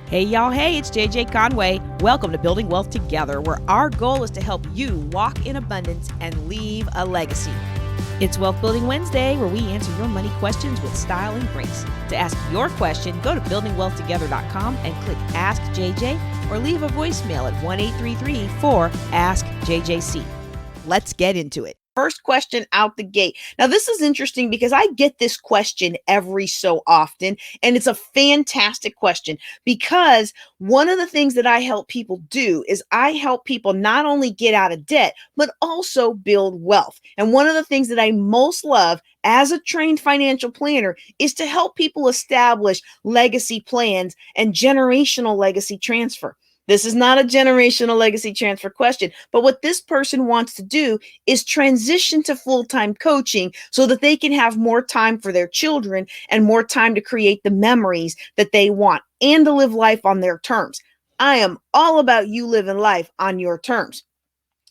Hey, y'all. Hey, it's JJ Conway. Welcome to Building Wealth Together, where our goal is to help you walk in abundance and leave a legacy. It's Wealth Building Wednesday, where we answer your money questions with style and grace. To ask your question, go to buildingwealthtogether.com and click Ask JJ or leave a voicemail at 1-833-4-ASK-JJC. Let's get into it. First question out the gate. Now, this is interesting because I get this question every so often, and it's a fantastic question because one of the things that I help people do is I help people not only get out of debt, but also build wealth. And one of the things that I most love as a trained financial planner is to help people establish legacy plans and generational legacy transfer. This is not a generational legacy transfer question, but what this person wants to do is transition to full-time coaching so that they can have more time for their children and more time to create the memories that they want and to live life on their terms. I am all about you living life on your terms.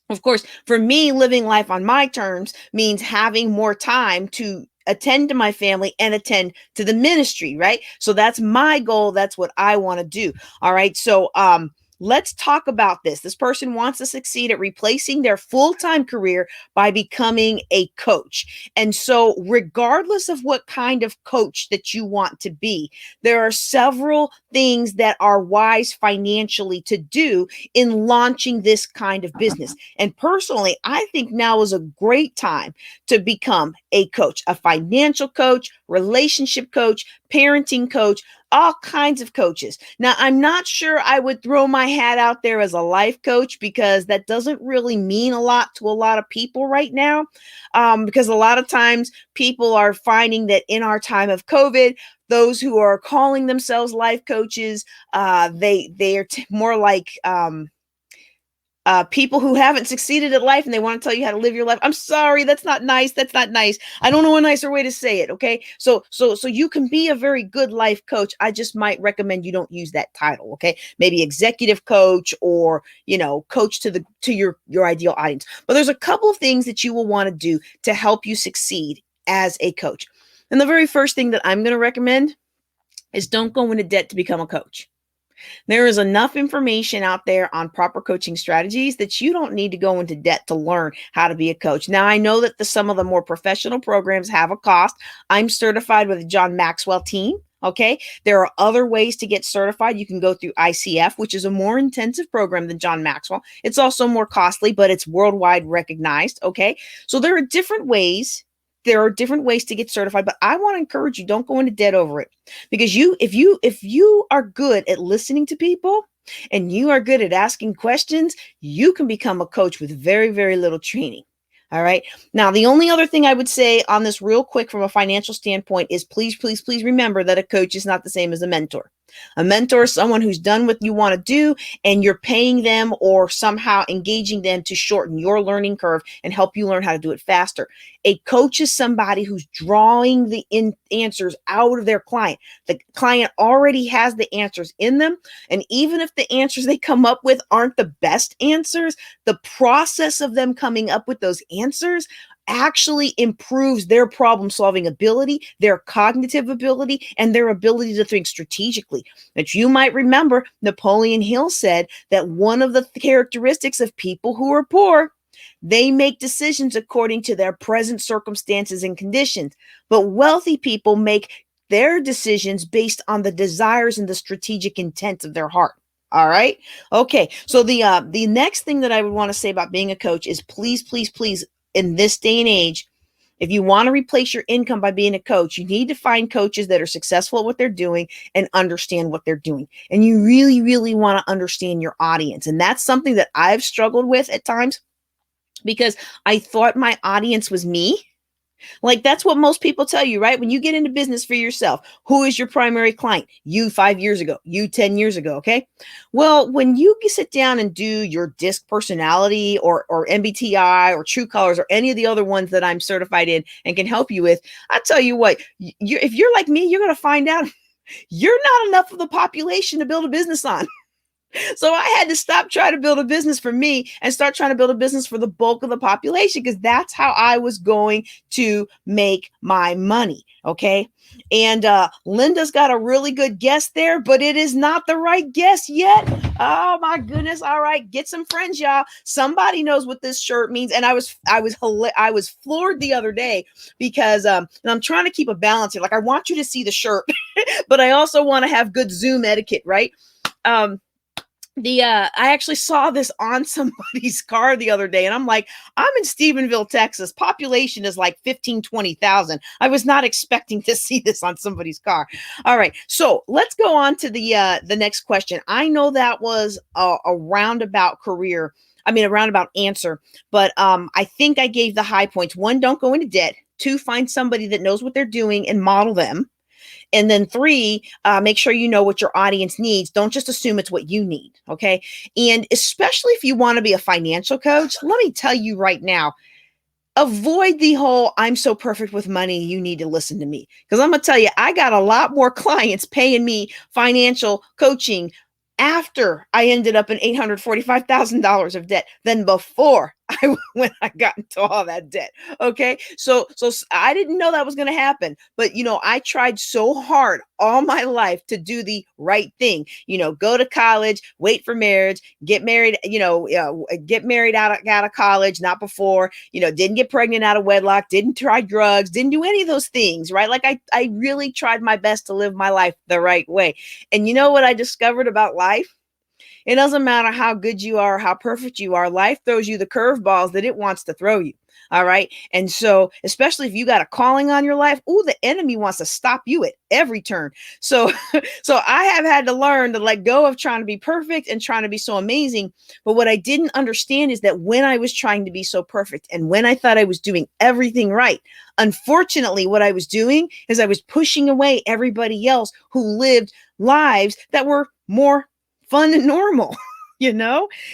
Of course, for me, living life on my terms means having more time to attend to my family and attend to the ministry, right? So that's my goal. That's what I want to do. All right. So, let's talk about this. This person wants to succeed at replacing their full-time career by becoming a coach. And so regardless of what kind of coach that you want to be, there are several things that are wise financially to do in launching this kind of business. And personally, I think now is a great time to become a coach, a financial coach, relationship coach, parenting coach, all kinds of coaches. Now, I'm not sure I would throw my hat out there as a life coach because that doesn't really mean a lot to a lot of people right now. Because a lot of times people are finding that in our time of COVID, those who are calling themselves life coaches, they are more like people who haven't succeeded at life and they want to tell you how to live your life. I'm sorry, that's not nice. That's not nice. I don't know a nicer way to say it. Okay. So you can be a very good life coach. I just might recommend you don't use that title. Okay. Maybe executive coach or, coach to your ideal audience. But there's a couple of things that you will want to do to help you succeed as a coach. And the very first thing that I'm going to recommend is don't go into debt to become a coach. There is enough information out there on proper coaching strategies that you don't need to go into debt to learn how to be a coach. Now, I know that some of the more professional programs have a cost. I'm certified with the John Maxwell team. Okay. There are other ways to get certified. You can go through ICF, which is a more intensive program than John Maxwell. It's also more costly, but it's worldwide recognized. Okay. So there are different ways. There are different ways to get certified, but I want to encourage you, don't go into debt over it. Because if you are good at listening to people and you are good at asking questions, you can become a coach with very, very little training. All right. Now, the only other thing I would say on this real quick from a financial standpoint is please, please, please remember that a coach is not the same as a mentor. A mentor is someone who's done what you want to do and you're paying them or somehow engaging them to shorten your learning curve and help you learn how to do it faster. A coach is somebody who's drawing the answers out of their client. The client already has the answers in them. And even if the answers they come up with aren't the best answers, the process of them coming up with those answers actually improves their problem solving ability, their cognitive ability, and their ability to think strategically. That you might remember Napoleon Hill said that one of the characteristics of people who are poor, they make decisions according to their present circumstances and conditions, but wealthy people make their decisions based on the desires and the strategic intent of their heart. All right. Okay. So the next thing that I would want to say about being a coach is please, please, please, in this day and age, if you want to replace your income by being a coach, you need to find coaches that are successful at what they're doing and understand what they're doing. And you really, really want to understand your audience. And that's something that I've struggled with at times because I thought my audience was me. Like that's what most people tell you, right? When you get into business for yourself, who is your primary client? You 5 years ago, you 10 years ago. Okay. Well, when you sit down and do your DISC personality or MBTI or True Colors or any of the other ones that I'm certified in and can help you with, I tell you what, if you're like me, you're going to find out you're not enough of the population to build a business on. So I had to stop trying to build a business for me and start trying to build a business for the bulk of the population, because that's how I was going to make my money. Okay. And Linda's got a really good guess there, but it is not the right guess yet. Oh my goodness. All right. Get some friends, y'all. Somebody knows what this shirt means. And I was floored the other day because and I'm trying to keep a balance here. Like, I want you to see the shirt, but I also want to have good Zoom etiquette, right? I actually saw this on somebody's car the other day, and I'm like, I'm in Stephenville, Texas. Population is like 15, 20,000. I was not expecting to see this on somebody's car. All right, so let's go on to the next question. I know that was a roundabout career. I mean, a roundabout answer, but I think I gave the high points. One, don't go into debt. Two, find somebody that knows what they're doing and model them. And then three, make sure you know what your audience needs. Don't just assume it's what you need. Okay. And especially if you want to be a financial coach, let me tell you right now, avoid the whole I'm so perfect with money, you need to listen to me. Because I'm going to tell you, I got a lot more clients paying me financial coaching after I ended up in $845,000 of debt than before when I got into all that debt. Okay. So I didn't know that was going to happen, but I tried so hard all my life to do the right thing, go to college, wait for marriage, get married, get married out of college, not before, didn't get pregnant out of wedlock, didn't try drugs, didn't do any of those things, right? Like I really tried my best to live my life the right way. And you know what I discovered about life? It doesn't matter how good you are, how perfect you are. Life throws you the curveballs that it wants to throw you. All right. And so, especially if you got a calling on your life, the enemy wants to stop you at every turn. So, so I have had to learn to let go of trying to be perfect and trying to be so amazing. But what I didn't understand is that when I was trying to be so perfect and when I thought I was doing everything right, unfortunately, what I was doing is I was pushing away everybody else who lived lives that were more fun and normal,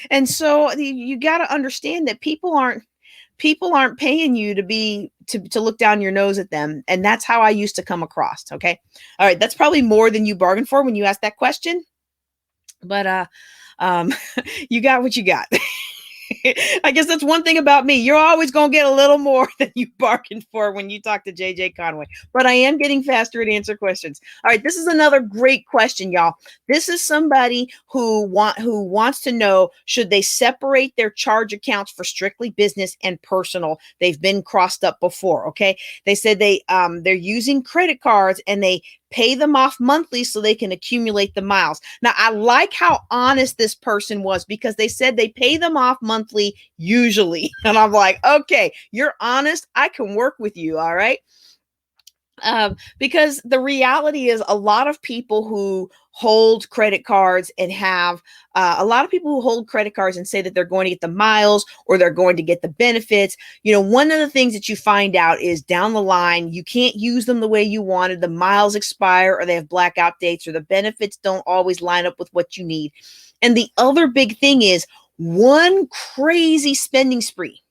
And so you got to understand that people aren't paying you to look down your nose at them. And that's how I used to come across. Okay. All right. That's probably more than you bargained for when you asked that question, but you got what you got. I guess that's one thing about me. You're always going to get a little more than you bargained for when you talk to JJ Conway, but I am getting faster at answer questions. All right. This is another great question, y'all. This is somebody who wants to know, should they separate their charge accounts for strictly business and personal? They've been crossed up before. Okay. They said they're using credit cards and they pay them off monthly so they can accumulate the miles. Now, I like how honest this person was, because they said they pay them off monthly usually. And I'm like, okay, you're honest. I can work with you. All right. Because the reality is a lot of people who hold credit cards and have a lot of people who hold credit cards and say that they're going to get the miles or they're going to get the benefits. One of the things that you find out is down the line, you can't use them the way you wanted. The miles expire or they have blackout dates or the benefits don't always line up with what you need. And the other big thing is one crazy spending spree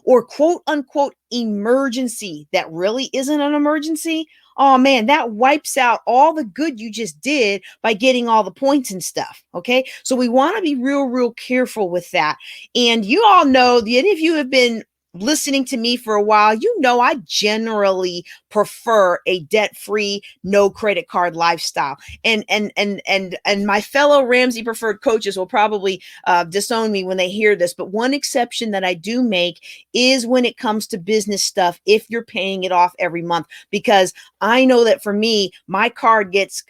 or quote unquote emergency that really isn't an emergency. Oh man, that wipes out all the good you just did by getting all the points and stuff. Okay. So we want to be real careful with that. And you all know, any of you have been listening to me for a while, I generally prefer a debt-free, no credit card lifestyle. And my fellow Ramsey preferred coaches will probably disown me when they hear this, but one exception that I do make is when it comes to business stuff, if you're paying it off every month, because I know that for me, my card gets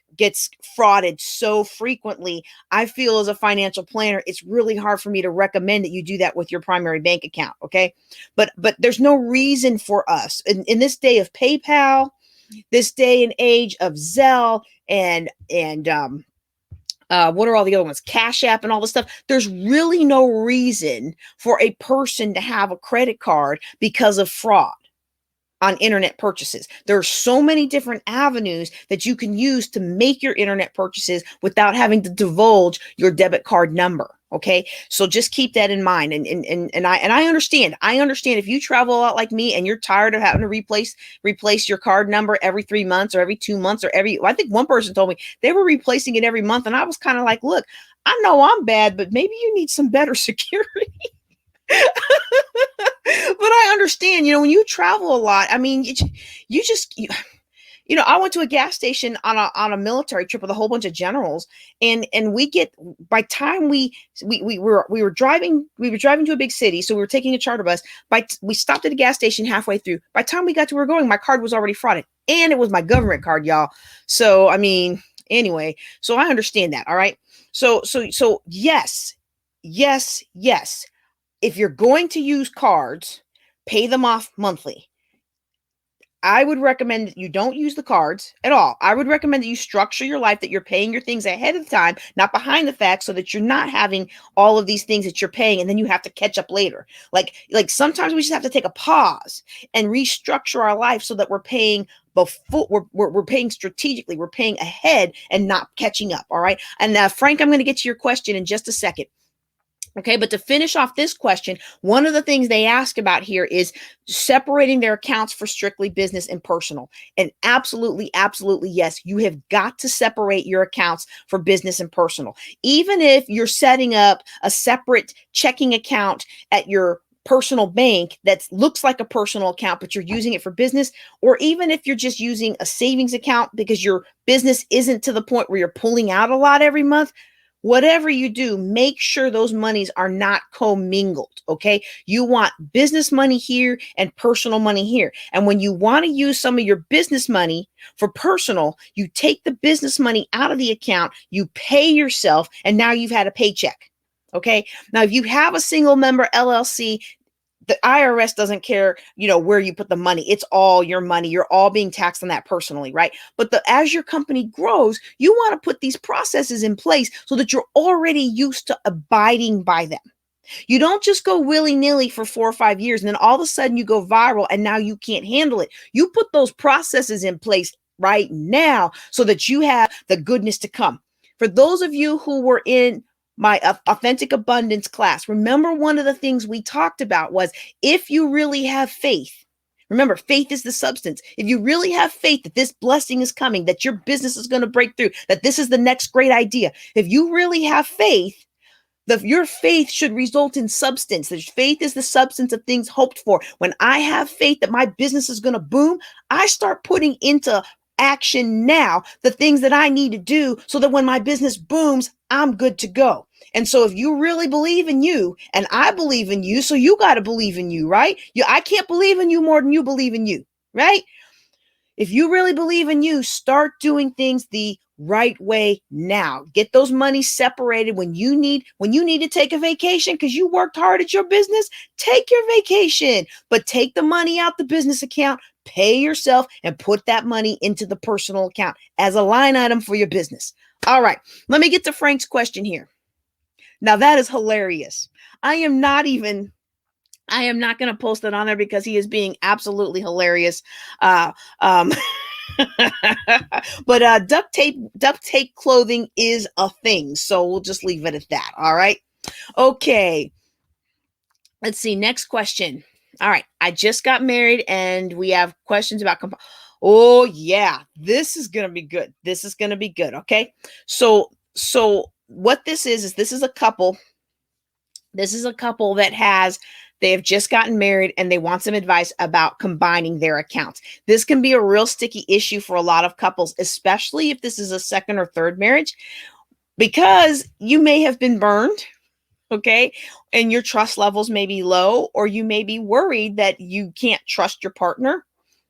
frauded so frequently. I feel as a financial planner, it's really hard for me to recommend that you do that with your primary bank account. Okay. But there's no reason for us in this day of PayPal, this day and age of Zelle and what are all the other ones? Cash App and all this stuff. There's really no reason for a person to have a credit card because of fraud on internet purchases. There are so many different avenues that you can use to make your internet purchases without having to divulge your debit card number. Okay. So just keep that in mind. And I understand if you travel a lot like me and you're tired of having to replace your card number every 3 months or every 2 months or I think one person told me they were replacing it every month. And I was kind of like, look, I know I'm bad, but maybe you need some better security. But I understand, when you travel a lot, I mean, you just, I went to a gas station on a military trip with a whole bunch of generals, and we get by time we were driving to a big city, so we were taking a charter bus. We stopped at a gas station halfway through. By the time we got to where we were going, my card was already frauded, and it was my government card, y'all. So I mean, anyway, so I understand that. All right. So yes, yes, yes. If you're going to use cards, pay them off monthly. I would recommend that you don't use the cards at all. I would recommend that you structure your life, that you're paying your things ahead of time, not behind the fact, so that you're not having all of these things that you're paying and then you have to catch up later. Like sometimes we just have to take a pause and restructure our life so that we're paying before we're paying strategically, we're paying ahead and not catching up. All right. And Frank, I'm going to get to your question in just a second. Okay, but to finish off this question, one of the things they ask about here is separating their accounts for strictly business and personal. And absolutely, absolutely, yes, you have got to separate your accounts for business and personal. Even if you're setting up a separate checking account at your personal bank that looks like a personal account, but you're using it for business, or even if you're just using a savings account because your business isn't to the point where you're pulling out a lot every month. Whatever you do, make sure those monies are not commingled, okay? You want business money here and personal money here. And when you want to use some of your business money for personal, you take the business money out of the account, you pay yourself, and now you've had a paycheck, okay? Now, if you have a single member LLC, the IRS doesn't care, where you put the money. It's all your money. You're all being taxed on that personally, right? But as your company grows, you want to put these processes in place so that you're already used to abiding by them. You don't just go willy-nilly for 4 or 5 years and then all of a sudden you go viral and now you can't handle it. You put those processes in place right now so that you have the goodness to come. For those of you who were in my authentic abundance class, remember one of the things we talked about was if you really have faith, remember, faith is the substance. If you really have faith that this blessing is coming, that your business is going to break through, that this is the next great idea, if you really have faith, your faith should result in substance. Faith is the substance of things hoped for. When I have faith that my business is going to boom, I start putting into action now the things that I need to do so that when my business booms, I'm good to go. And so if you really believe in you and I believe in you, so you got to believe in you, right? I can't believe in you more than you believe in you, right? If you really believe in you, start doing things the right way now. Get those monies separated when you need to take a vacation because you worked hard at your business. Take your vacation, but take the money out the business account, pay yourself, and put that money into the personal account as a line item for your business. All right, let me get to Frank's question here. Now that is hilarious. I am not going to post it on there because he is being absolutely hilarious. But duct tape clothing is a thing. So we'll just leave it at that. All right. Okay. Let's see. Next question. All right. I just got married and we have questions about oh yeah, this is going to be good. This is going to be good. Okay. So what this is this is a couple. This is a couple that they have just gotten married and they want some advice about combining their accounts. This can be a real sticky issue for a lot of couples, especially if this is a second or third marriage, because you may have been burned, okay? And your trust levels may be low, or you may be worried that you can't trust your partner,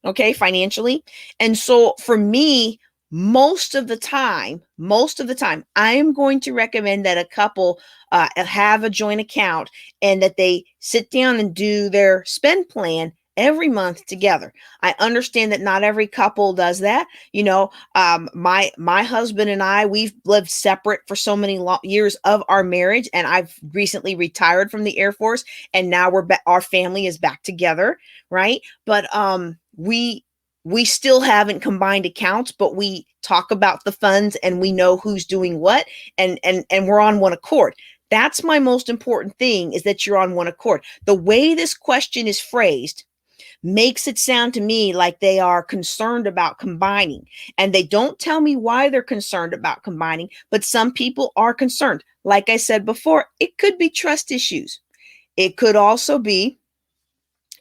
okay, financially. And so for me, most of the time, I am going to recommend that a couple have a joint account and that they sit down and do their spend plan every month together. I understand that not every couple does that. My husband and I, we've lived separate for so many years of our marriage, and I've recently retired from the Air Force, and now our family is back together, right? But we still haven't combined accounts, but we talk about the funds and we know who's doing what, and we're on one accord. That's my most important thing, is that you're on one accord. The way this question is phrased makes it sound to me like they are concerned about combining, and they don't tell me why they're concerned about combining, but some people are concerned. like I said before, it could be trust issues. It could also be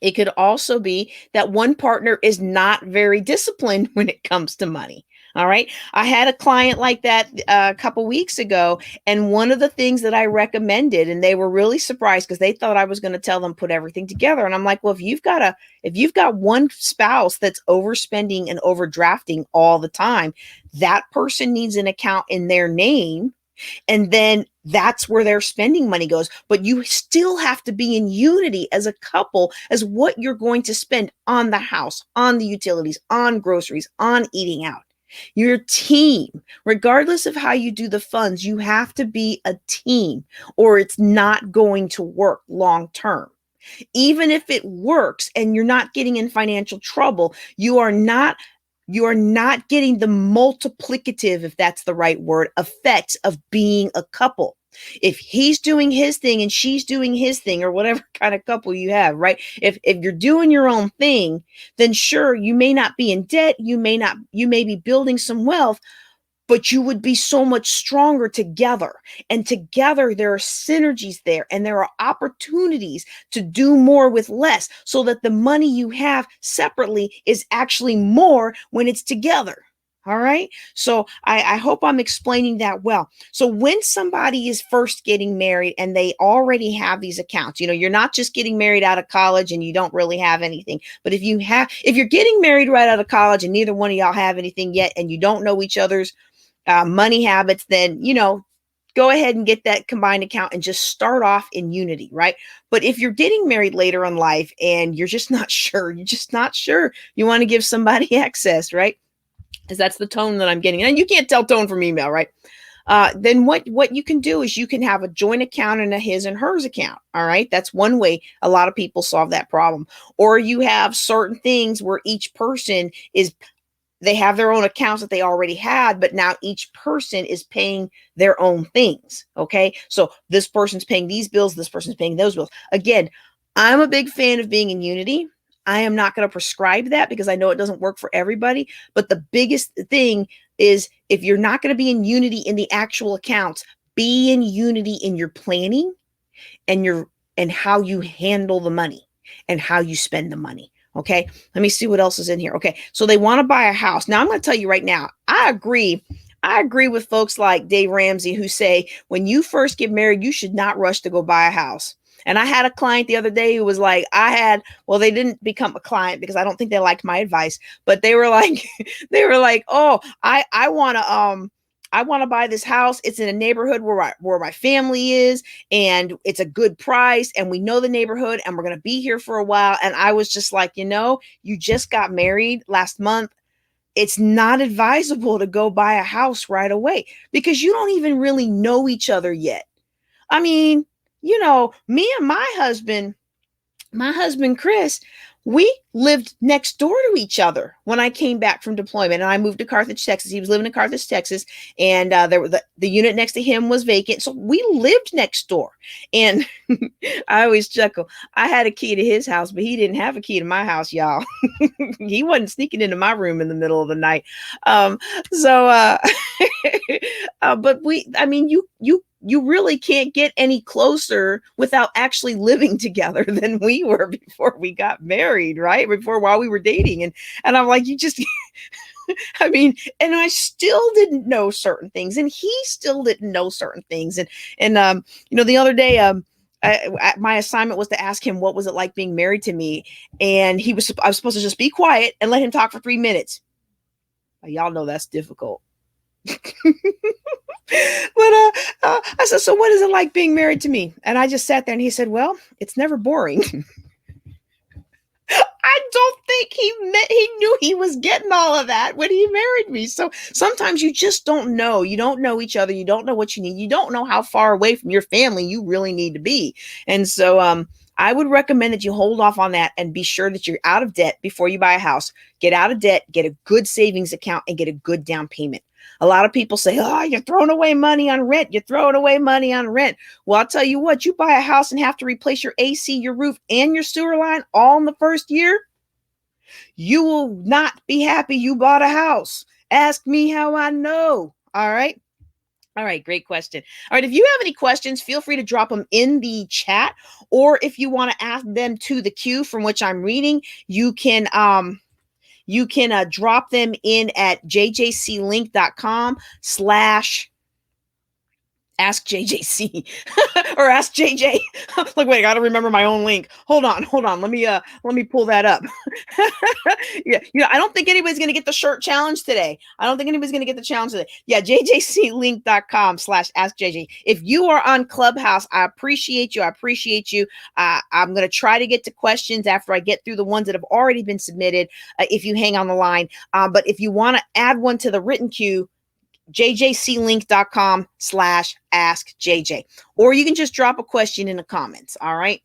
it could also be that one partner is not very disciplined when it comes to money. All right. I had a client like that a couple weeks ago. And one of the things that I recommended, and they were really surprised because they thought I was going to tell them put everything together. And I'm like, well, if you've got one spouse that's overspending and overdrafting all the time, that person needs an account in their name, and then that's where their spending money goes. But you still have to be in unity as a couple as what you're going to spend on the house, on the utilities, on groceries, on eating out. Your team, regardless of how you do the funds, you have to be a team or it's not going to work long term. Even if it works and you're not getting in financial trouble, you are not getting the multiplicative, if that's the right word, effects of being a couple. If he's doing his thing and she's doing his thing, or whatever kind of couple you have, right? If you're doing your own thing, then sure, you may not be in debt, you may be building some wealth, but you would be so much stronger together. And together, there are synergies there and there are opportunities to do more with less so that the money you have separately is actually more when it's together. All right. So I hope I'm explaining that well. So when somebody is first getting married and they already have these accounts, you're not just getting married out of college and you don't really have anything. But if you're getting married right out of college and neither one of y'all have anything yet and you don't know each other's money habits, then, go ahead and get that combined account and just start off in unity, right? But if you're getting married later in life and you're just not sure, you want to give somebody access, right? Because that's the tone that I'm getting. And you can't tell tone from email, right? Then what you can do is you can have a joint account and a his and hers account. All right. That's one way a lot of people solve that problem. Or you have certain things where each person they have their own accounts that they already had, but now each person is paying their own things. Okay. So this person's paying these bills, this person's paying those bills. Again, I'm a big fan of being in unity. I am not going to prescribe that because I know it doesn't work for everybody. But the biggest thing is if you're not going to be in unity in the actual accounts, be in unity in your planning and how you handle the money and how you spend the money. Okay, let me see what else is in here. Okay, so they want to buy a house. Now I'm going to tell you right now, I agree with folks like Dave Ramsey who say when you first get married, you should not rush to go buy a house. And I had a client the other day who was like, they didn't become a client because I don't think they liked my advice, but they were like, oh, I want to buy this house. It's in a neighborhood where my family is, and it's a good price, and we know the neighborhood, and we're going to be here for a while. And I was just like, you just got married last month. It's not advisable to go buy a house right away because you don't even really know each other yet. I mean, me and my husband, Chris, we lived next door to each other when I came back from deployment, and I moved to Carthage, Texas. He was living in Carthage, Texas, and the unit next to him was vacant, so we lived next door. And I always chuckle. I had a key to his house, but he didn't have a key to my house, y'all. He wasn't sneaking into my room in the middle of the night. But you really can't get any closer without actually living together than we were before we got married, right? While we were dating. And I'm like, you just, and I still didn't know certain things and he still didn't know certain things. And the other day, my assignment was to ask him, what was it like being married to me? And I was supposed to just be quiet and let him talk for 3 minutes. Y'all know that's difficult. But I said, so what is it like being married to me? And I just sat there and he said, well, it's never boring. I don't think he knew he was getting all of that when he married me. So sometimes you just don't know. You don't know each other. You don't know what you need. You don't know how far away from your family you really need to be. And so I would recommend that you hold off on that and be sure that you're out of debt before you buy a house. Get out of debt, get a good savings account, and get a good down payment. A lot of people say, oh, you're throwing away money on rent. You're throwing away money on rent. Well, I'll tell you what, you buy a house and have to replace your AC, your roof, and your sewer line all in the first year. You will not be happy you bought a house. Ask me how I know. All right. All right, great question. All right, if you have any questions, feel free to drop them in the chat, or if you want to ask them to the queue from which I'm reading, you can drop them in at jjclink.com slash ask JJC or ask JJ. Like, wait, I gotta remember my own link. Hold on. Let me pull that up. Yeah, I don't think anybody's gonna get the shirt challenge today. I don't think anybody's gonna get the challenge today. Yeah, jjclink.com slash ask JJ. If you are on Clubhouse, I appreciate you. I'm gonna try to get to questions after I get through the ones that have already been submitted. If you hang on the line, but if you want to add one to the written queue, jjclink.com slash ask JJ, or you can just drop a question in the comments. All right.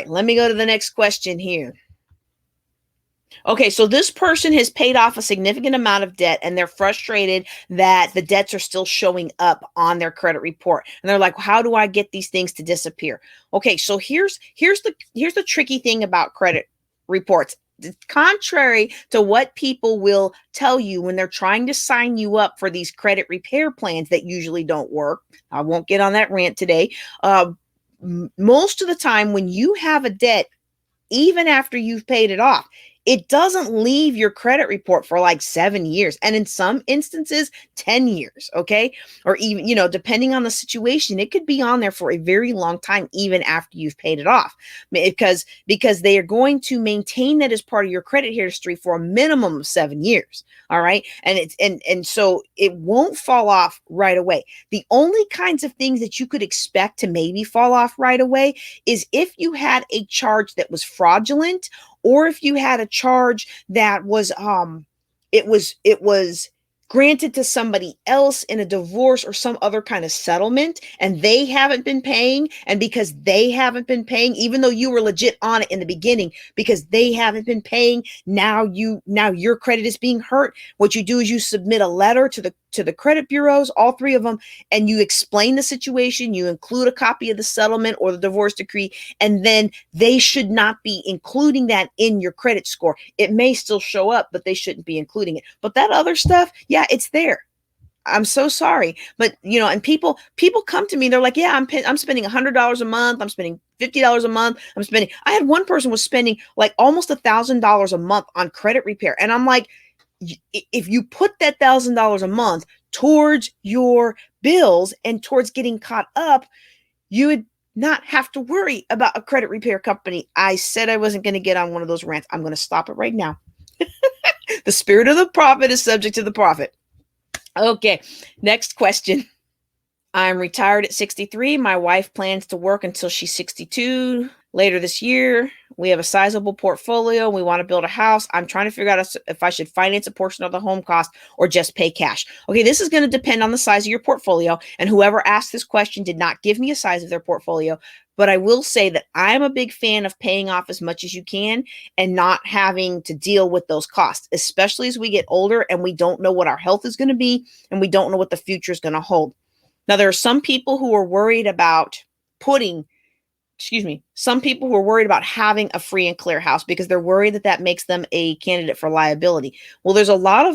Let me go to the next question here. Okay, so this person has paid off a significant amount of debt, and they're frustrated that the debts are still showing up on their credit report. And they're like, how do I get these things to disappear? Okay, so here's the tricky thing about credit reports. Contrary to what people will tell you when they're trying to sign you up for these credit repair plans that usually don't work. I won't get on that rant today. Most of the time when you have a debt, even after you've paid it off, it doesn't leave your credit report for like 7 years. And in some instances, 10 years. Okay. Or even, depending on the situation, it could be on there for a very long time, even after you've paid it off, because they are going to maintain that as part of your credit history for a minimum of 7 years. All right. And so it won't fall off right away. The only kinds of things that you could expect to maybe fall off right away is if you had a charge that was fraudulent, or if you had a charge that was it was granted to somebody else in a divorce or some other kind of settlement, and they haven't been paying, and because they haven't been paying, even though you were legit on it in the beginning, because they haven't been paying, now your credit is being hurt. What you do is you submit a letter to the credit bureaus, all three of them, and you explain the situation. You include a copy of the settlement or the divorce decree, and then they should not be including that in your credit score. It may still show up, but they shouldn't be including it. But that other stuff, yeah, it's there. I'm so sorry. But, and people come to me, they're like, yeah, I'm spending $100 a month. I'm spending $50 a month. I had one person was spending like almost $1,000 a month on credit repair. And I'm like, if you put that $1,000 a month towards your bills and towards getting caught up, you would not have to worry about a credit repair company. I said I wasn't going to get on one of those rants. I'm going to stop it right now. The spirit of the prophet is subject to the prophet. Okay, next question. I'm retired at 63. My wife plans to work until she's 62 later this year. We have a sizable portfolio. We want to build a house. I'm trying to figure out if I should finance a portion of the home cost or just pay cash. Okay, this is going to depend on the size of your portfolio. And whoever asked this question did not give me a size of their portfolio. But I will say that I'm a big fan of paying off as much as you can and not having to deal with those costs, especially as we get older and we don't know what our health is going to be and we don't know what the future is going to hold. Now, there are some people who are worried about some people who are worried about having a free and clear house because they're worried that makes them a candidate for liability. Well, there's a lot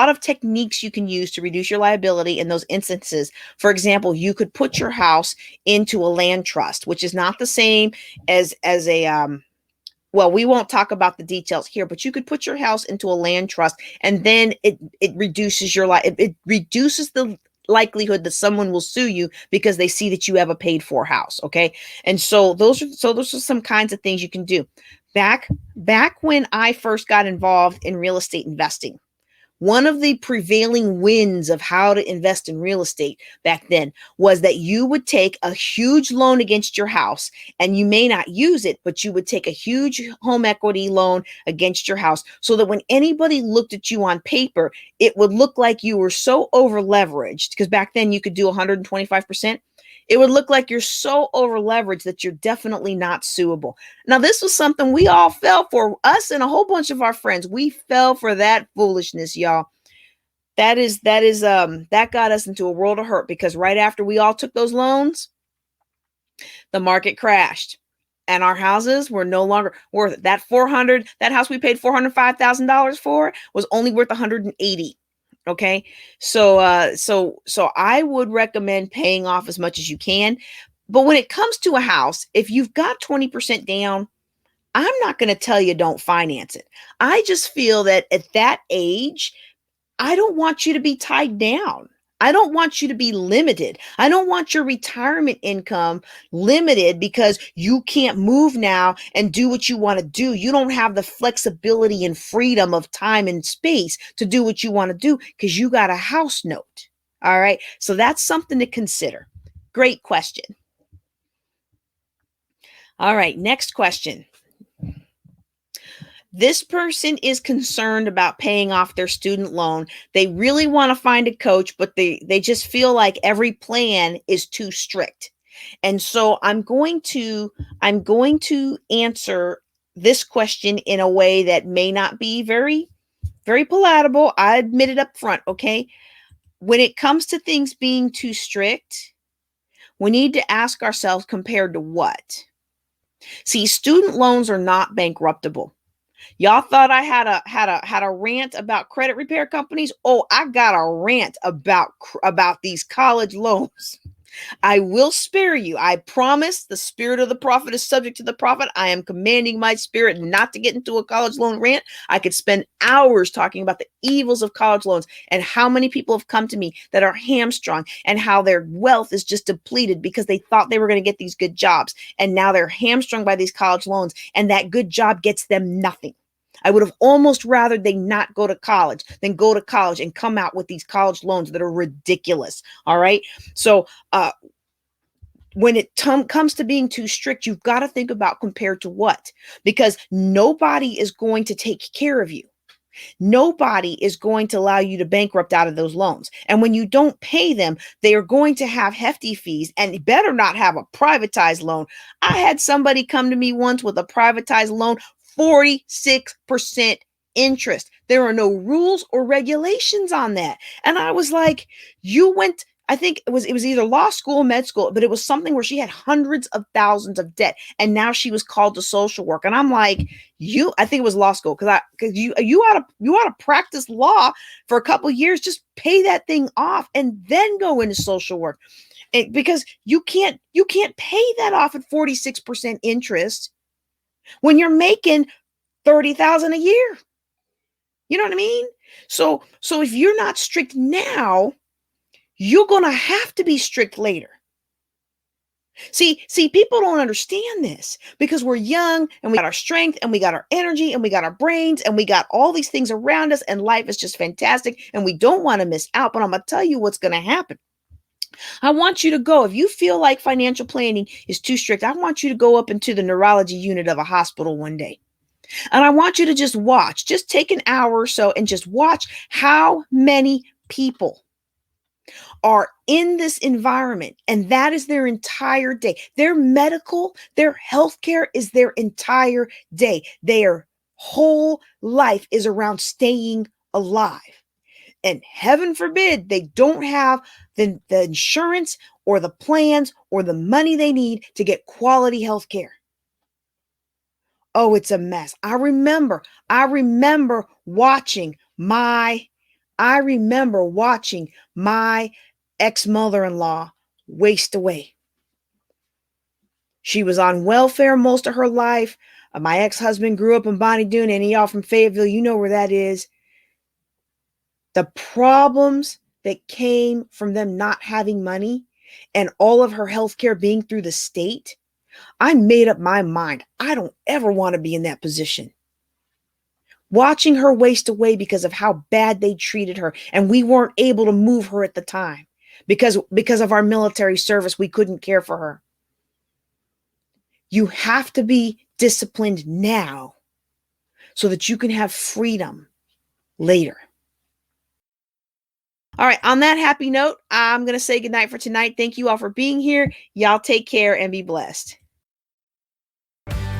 of techniques you can use to reduce your liability in those instances. For example, you could put your house into a land trust, which is not the same as a well, we won't talk about the details here, but you could put your house into a land trust, and then it reduces it reduces the likelihood that someone will sue you because they see that you have a paid for house. Okay. And so those are some kinds of things you can do. Back when I first got involved in real estate investing, one of the prevailing winds of how to invest in real estate back then was that you would take a huge loan against your house, and you may not use it, but you would take a huge home equity loan against your house so that when anybody looked at you on paper, it would look like you were so over leveraged, because back then you could do 125%. It would look like you're so over leveraged that you're definitely not suable. Now, this was something we all fell for. Us and a whole bunch of our friends, we fell for that foolishness, y'all. That got us into a world of hurt, because right after we all took those loans, the market crashed and our houses were no longer worth it. That house we paid $405,000 for was only worth $180,000. Okay. So I would recommend paying off as much as you can. But when it comes to a house, if you've got 20% down, I'm not going to tell you don't finance it. I just feel that at that age, I don't want you to be tied down. I don't want you to be limited. I don't want your retirement income limited because you can't move now and do what you want to do. You don't have the flexibility and freedom of time and space to do what you want to do because you got a house note. All right. So that's something to consider. Great question. All right. Next question. This person is concerned about paying off their student loan. They really want to find a coach, but they just feel like every plan is too strict. And so I'm going to answer this question in a way that may not be very, very palatable. I admit it up front, okay? When it comes to things being too strict, we need to ask ourselves compared to what? See, student loans are not bankruptable. Y'all thought I had a rant about credit repair companies? Oh, I got a rant about these college loans. I will spare you. I promise. The spirit of the prophet is subject to the prophet. I am commanding my spirit not to get into a college loan rant. I could spend hours talking about the evils of college loans and how many people have come to me that are hamstrung and how their wealth is just depleted because they thought they were going to get these good jobs. And now they're hamstrung by these college loans, and that good job gets them nothing. I would have almost rather they not go to college than go to college and come out with these college loans that are ridiculous. All right. So when it comes to being too strict, you've got to think about compared to what, because nobody is going to take care of you. Nobody is going to allow you to bankrupt out of those loans. And when you don't pay them, they are going to have hefty fees, and you better not have a privatized loan. I had somebody come to me once with a privatized loan, 46% interest. There are no rules or regulations on that. And I was like, you went, I think it was either law school, med school, but it was something where she had hundreds of thousands of debt. And now she was called to social work. And I'm like, I think it was law school. Cause you ought to practice law for a couple of years, just pay that thing off and then go into social work. Because you can't pay that off at 46% interest when you're making $30,000 a year. You know what I mean? So if you're not strict now, you're going to have to be strict later. See, people don't understand this because we're young and we got our strength and we got our energy and we got our brains and we got all these things around us, and life is just fantastic and we don't want to miss out. But I'm going to tell you what's going to happen. I want you to go, if you feel like financial planning is too strict, I want you to go up into the neurology unit of a hospital one day. And I want you to just take an hour or so and just watch how many people are in this environment. And that is their entire day. Their medical, their healthcare is their entire day. Their whole life is around staying alive. And heaven forbid they don't have the insurance or the plans or the money they need to get quality health care. Oh, it's a mess. I remember watching my ex-mother-in-law waste away. She was on welfare most of her life. My ex-husband grew up in Bonnie Doon. Any of y'all from Fayetteville, you know where that is. The problems that came from them not having money and all of her health care being through the state, I made up my mind. I don't ever want to be in that position. Watching her waste away because of how bad they treated her, and we weren't able to move her at the time because of our military service. We couldn't care for her. You have to be disciplined now so that you can have freedom later. All right. On that happy note, I'm going to say goodnight for tonight. Thank you all for being here. Y'all take care and be blessed.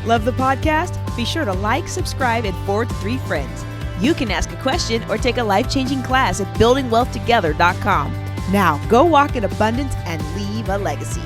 Love the podcast? Be sure to like, subscribe, and forward to 3 friends. You can ask a question or take a life-changing class at buildingwealthtogether.com. Now, go walk in abundance and leave a legacy.